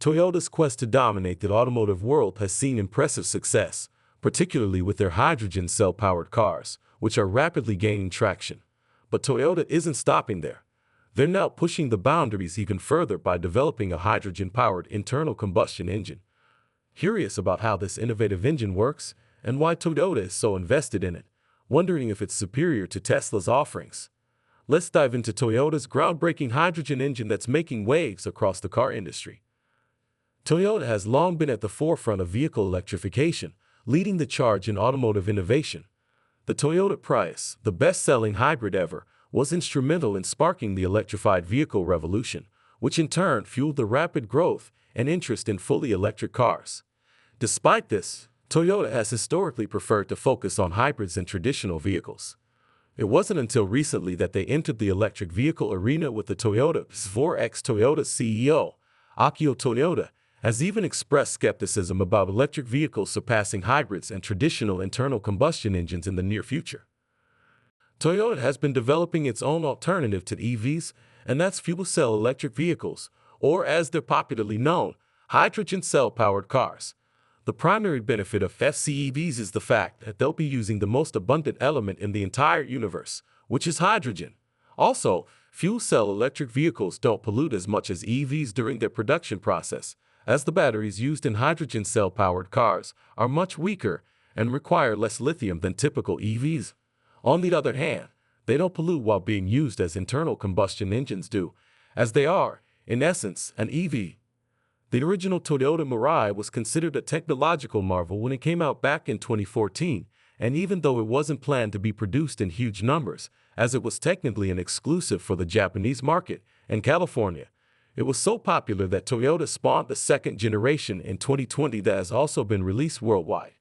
Toyota's quest to dominate the automotive world has seen impressive success, particularly with their hydrogen cell-powered cars, which are rapidly gaining traction. But Toyota isn't stopping there. They're now pushing the boundaries even further by developing a hydrogen-powered internal combustion engine. Curious about how this innovative engine works and why Toyota is so invested in it, wondering if it's superior to Tesla's offerings. Let's dive into Toyota's groundbreaking hydrogen engine that's making waves across the car industry. Toyota has long been at the forefront of vehicle electrification, leading the charge in automotive innovation. The Toyota Prius, the best-selling hybrid ever, was instrumental in sparking the electrified vehicle revolution, which in turn fueled the rapid growth and interest in fully electric cars. Despite this, Toyota has historically preferred to focus on hybrids and traditional vehicles. It wasn't until recently that they entered the electric vehicle arena with the Toyota 4X. Toyota's CEO, Akio Toyoda, has even expressed skepticism about electric vehicles surpassing hybrids and traditional internal combustion engines in the near future. Toyota has been developing its own alternative to EVs, and that's fuel cell electric vehicles, or as they're popularly known, hydrogen cell-powered cars. The primary benefit of FCEVs is the fact that they'll be using the most abundant element in the entire universe, which is hydrogen. Also, fuel cell electric vehicles don't pollute as much as EVs during their production process, as the batteries used in hydrogen cell-powered cars are much weaker and require less lithium than typical EVs. On the other hand, they don't pollute while being used as internal combustion engines do, as they are, in essence, an EV. The original Toyota Mirai was considered a technological marvel when it came out back in 2014, and even though it wasn't planned to be produced in huge numbers, as it was technically an exclusive for the Japanese market and California, it was so popular that Toyota spawned the second generation in 2020 that has also been released worldwide.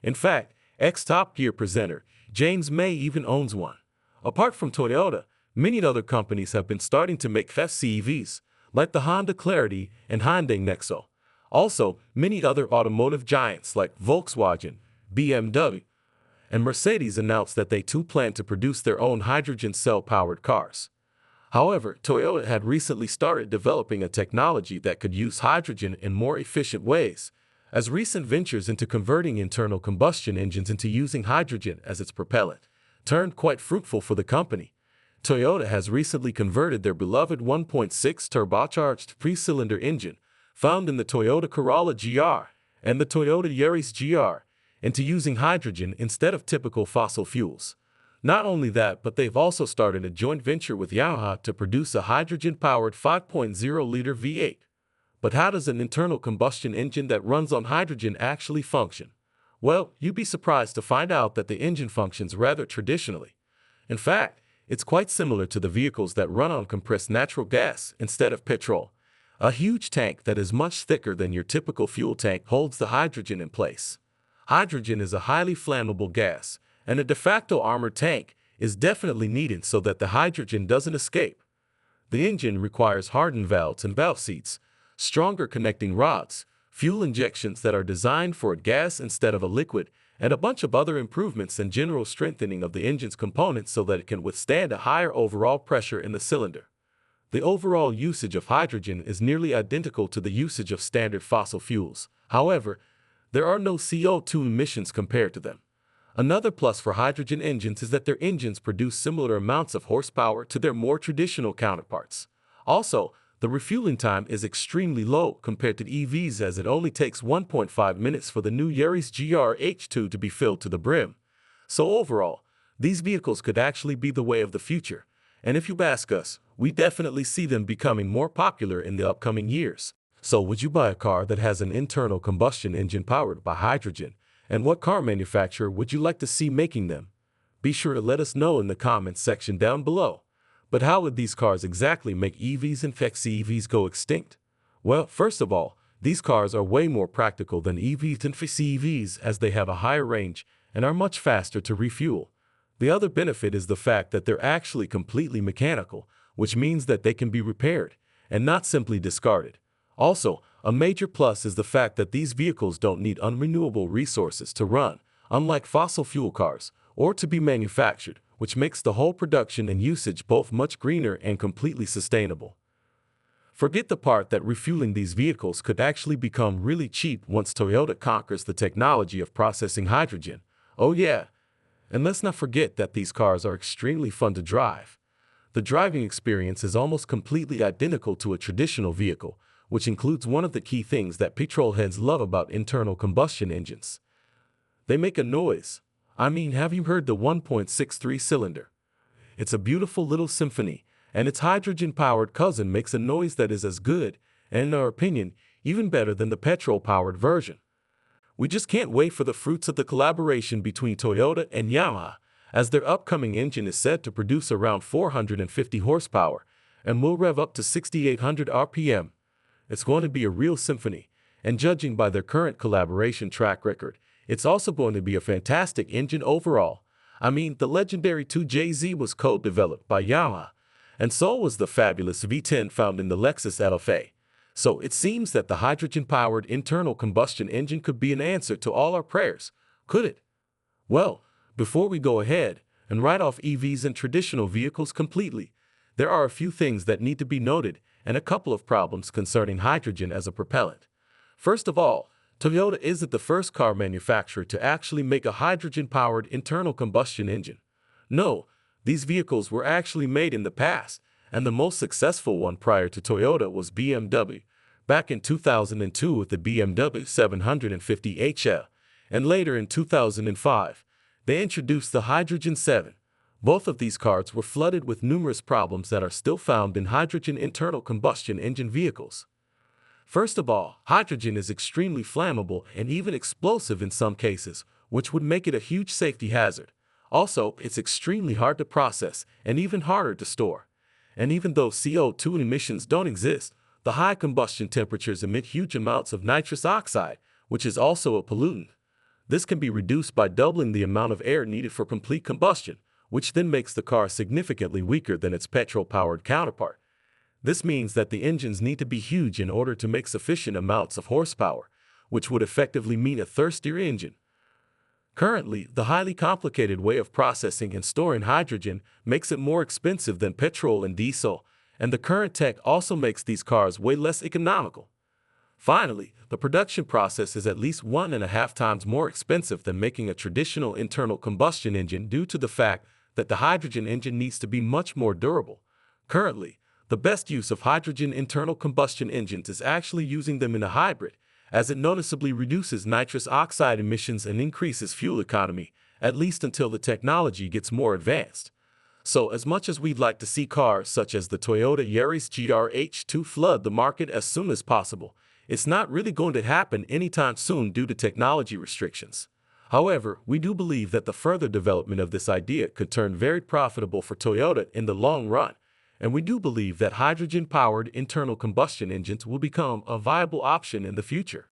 In fact, ex-Top Gear presenter James May even owns one. Apart from Toyota, many other companies have been starting to make FCEVs, like the Honda Clarity and Hyundai Nexo. Also, many other automotive giants like Volkswagen, BMW, and Mercedes announced that they too plan to produce their own hydrogen cell-powered cars. However, Toyota had recently started developing a technology that could use hydrogen in more efficient ways, as recent ventures into converting internal combustion engines into using hydrogen as its propellant turned quite fruitful for the company. Toyota has recently converted their beloved 1.6 turbocharged three-cylinder engine, found in the Toyota Corolla GR and the Toyota Yaris GR, into using hydrogen instead of typical fossil fuels. Not only that, but they've also started a joint venture with Yamaha to produce a hydrogen-powered 5.0-liter V8. But how does an internal combustion engine that runs on hydrogen actually function? Well, you'd be surprised to find out that the engine functions rather traditionally. In fact, it's quite similar to the vehicles that run on compressed natural gas instead of petrol. A huge tank that is much thicker than your typical fuel tank holds the hydrogen in place. Hydrogen is a highly flammable gas, and a de facto armored tank is definitely needed so that the hydrogen doesn't escape. The engine requires hardened valves and valve seats, stronger connecting rods, fuel injections that are designed for a gas instead of a liquid, and a bunch of other improvements and general strengthening of the engine's components so that it can withstand a higher overall pressure in the cylinder. The overall usage of hydrogen is nearly identical to the usage of standard fossil fuels. However, there are no CO2 emissions compared to them. Another plus for hydrogen engines is that their engines produce similar amounts of horsepower to their more traditional counterparts. Also, the refueling time is extremely low compared to EVs, as it only takes 1.5 minutes for the new Yaris GR H2 to be filled to the brim. So overall, these vehicles could actually be the way of the future. And if you ask us, we definitely see them becoming more popular in the upcoming years. So would you buy a car that has an internal combustion engine powered by hydrogen? And what car manufacturer would you like to see making them? Be sure to let us know in the comments section down below. But how would these cars exactly make EVs and FCEVs go extinct? Well, first of all, these cars are way more practical than EVs and FCEVs, as they have a higher range and are much faster to refuel. The other benefit is the fact that they're actually completely mechanical, which means that they can be repaired and not simply discarded. Also, a major plus is the fact that these vehicles don't need unrenewable resources to run, unlike fossil fuel cars, or to be manufactured, which makes the whole production and usage both much greener and completely sustainable. Forget the part that refueling these vehicles could actually become really cheap once Toyota conquers the technology of processing hydrogen. Oh yeah, and let's not forget that these cars are extremely fun to drive. The driving experience is almost completely identical to a traditional vehicle, which includes one of the key things that petrol heads love about internal combustion engines. They make a noise. I mean, have you heard the 1.63 cylinder? It's a beautiful little symphony, and its hydrogen-powered cousin makes a noise that is as good, and in our opinion, even better than the petrol-powered version. We just can't wait for the fruits of the collaboration between Toyota and Yamaha, as their upcoming engine is said to produce around 450 horsepower and will rev up to 6,800 RPM. It's going to be a real symphony, and judging by their current collaboration track record, it's also going to be a fantastic engine overall. I mean, the legendary 2JZ was co-developed by Yamaha, and so was the fabulous V10 found in the Lexus LFA. So it seems that the hydrogen-powered internal combustion engine could be an answer to all our prayers, could it? Well, before we go ahead and write off EVs and traditional vehicles completely, there are a few things that need to be noted and a couple of problems concerning hydrogen as a propellant. First of all, Toyota isn't the first car manufacturer to actually make a hydrogen-powered internal combustion engine. No, these vehicles were actually made in the past, and the most successful one prior to Toyota was BMW, back in 2002 with the BMW 750HL, and later in 2005, they introduced the Hydrogen 7. Both of these cars were flooded with numerous problems that are still found in hydrogen internal combustion engine vehicles. First of all, hydrogen is extremely flammable and even explosive in some cases, which would make it a huge safety hazard. Also, it's extremely hard to process and even harder to store. And even though CO2 emissions don't exist, the high combustion temperatures emit huge amounts of nitrous oxide, which is also a pollutant. This can be reduced by doubling the amount of air needed for complete combustion, which then makes the car significantly weaker than its petrol-powered counterpart. This means that the engines need to be huge in order to make sufficient amounts of horsepower, which would effectively mean a thirstier engine. Currently, the highly complicated way of processing and storing hydrogen makes it more expensive than petrol and diesel, and the current tech also makes these cars way less economical. Finally, the production process is at least 1.5 times more expensive than making a traditional internal combustion engine due to the fact that the hydrogen engine needs to be much more durable. Currently, the best use of hydrogen internal combustion engines is actually using them in a hybrid, as it noticeably reduces nitrous oxide emissions and increases fuel economy, at least until the technology gets more advanced. So as much as we'd like to see cars such as the Toyota Yaris GR-H2 flood the market as soon as possible, it's not really going to happen anytime soon due to technology restrictions. However, we do believe that the further development of this idea could turn very profitable for Toyota in the long run, and we do believe that hydrogen-powered internal combustion engines will become a viable option in the future.